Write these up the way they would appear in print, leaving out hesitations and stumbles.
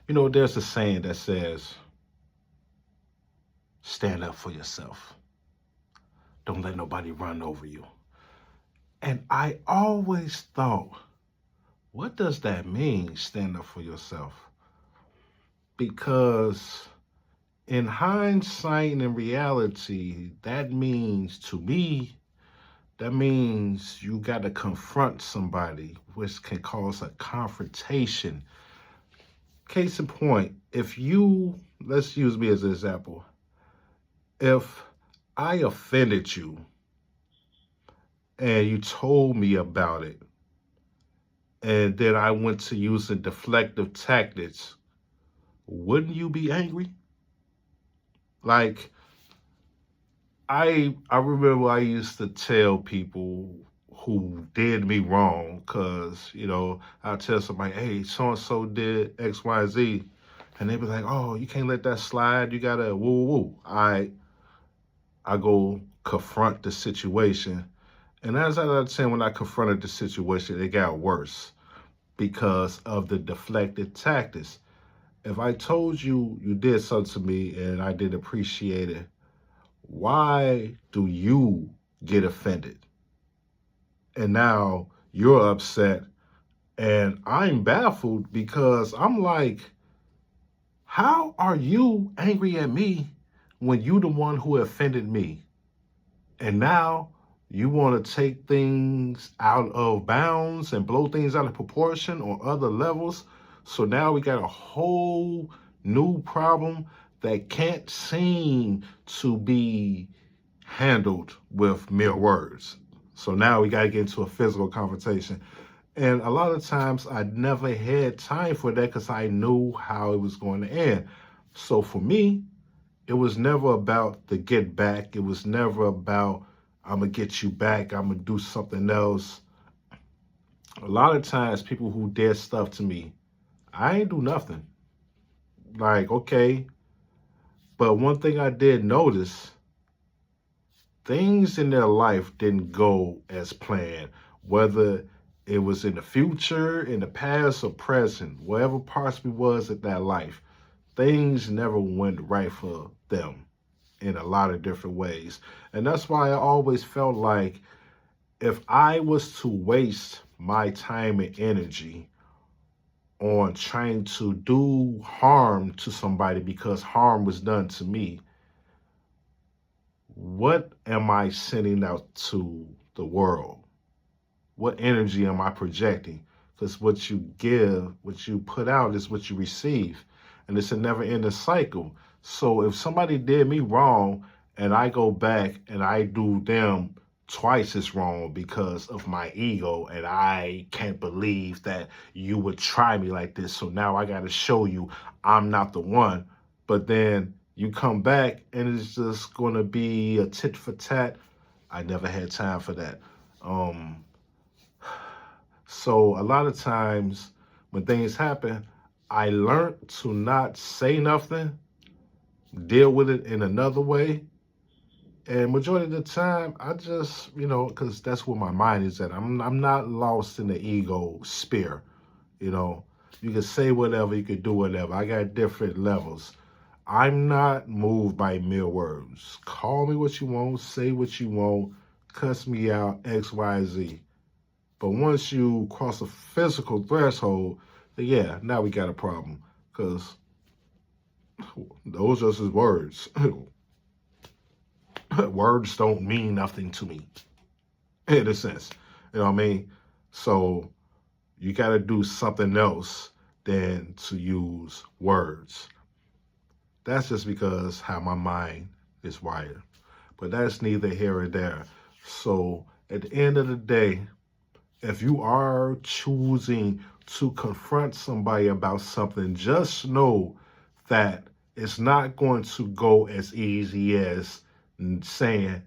You know, there's a saying that says, stand up for yourself. Don't let nobody run over you. And I always thought, what does that mean, stand up for yourself? Because in hindsight and in reality, that means to me, that means you got to confront somebody, which can cause a confrontation. Case in point, let's use me as an example. If I offended you and you told me about it, and then I went to using deflective tactics, wouldn't you be angry? Like, I remember I used to tell people who did me wrong, because, I'll tell somebody, hey, so and so did X, Y, Z, and they be like, oh, you can't let that slide. You gotta woo woo. I go confront the situation. And as I was saying, when I confronted the situation, it got worse because of the deflected tactics. If I told you you did something to me and I didn't appreciate it, why do you get offended? And now you're upset, and I'm baffled because I'm like, how are you angry at me when you the one who offended me? And now you want to take things out of bounds and blow things out of proportion on other levels. So now we got a whole new problem that can't seem to be handled with mere words. So now we got to get into a physical confrontation. And a lot of times I never had time for that because I knew how it was going to end. So for me, it was never about the get back. It was never about, I'm going to get you back. I'm going to do something else. A lot of times people who did stuff to me, I ain't do nothing. Like, okay. But one thing I did notice, things in their life didn't go as planned, whether it was in the future, in the past, or present, wherever parts we was at that life, things never went right for them in a lot of different ways. And that's why I always felt like if I was to waste my time and energy on trying to do harm to somebody because harm was done to me, what am I sending out to the world? What energy am I projecting? Because what you give, what you put out is what you receive. And it's a never ending cycle. So if somebody did me wrong and I go back and I do them twice as wrong because of my ego, and I can't believe that you would try me like this, so now I got to show you I'm not the one. But then you come back and it's just going to be a tit for tat. I never had time for that. So a lot of times when things happen, I learned to not say nothing, deal with it in another way. And majority of the time, I just, because that's where my mind is at. I'm not lost in the ego sphere. You know, you can say whatever, you can do whatever. I got different levels. I'm not moved by mere words. Call me what you want, say what you want, cuss me out, X, Y, Z. But once you cross a physical threshold, then yeah, now we got a problem. Because those are just words. Words don't mean nothing to me, in a sense. You know what I mean? So you got to do something else than to use words. That's just because how my mind is wired. But that's neither here or there. So at the end of the day, if you are choosing to confront somebody about something, just know that it's not going to go as easy as saying,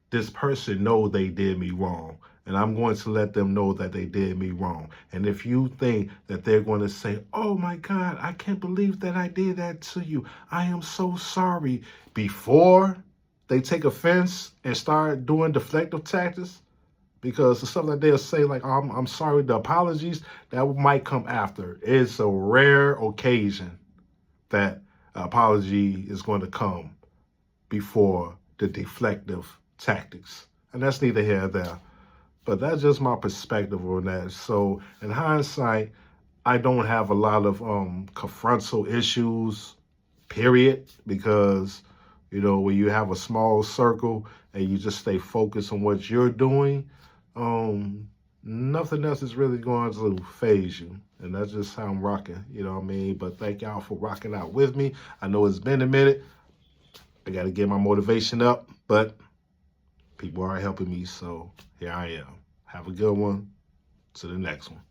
this person know they did me wrong, and I'm going to let them know that they did me wrong. And if you think that they're going to say, oh my God, I can't believe that I did that to you, I am so sorry, before they take offense and start doing deflective tactics, because the stuff that they'll say, like, oh, I'm sorry, the apologies, that might come after. It's a rare occasion that an apology is going to come before the deflective tactics. And that's neither here nor there. But that's just my perspective on that. So in hindsight, I don't have a lot of confrontal issues, period, because, you know, when you have a small circle and you just stay focused on what you're doing, nothing else is really going to phase you. And that's just how I'm rocking, you know what I mean? But thank y'all for rocking out with me. I know it's been a minute. I got to get my motivation up, but people are helping me, so here I am. Have a good one. To the next one.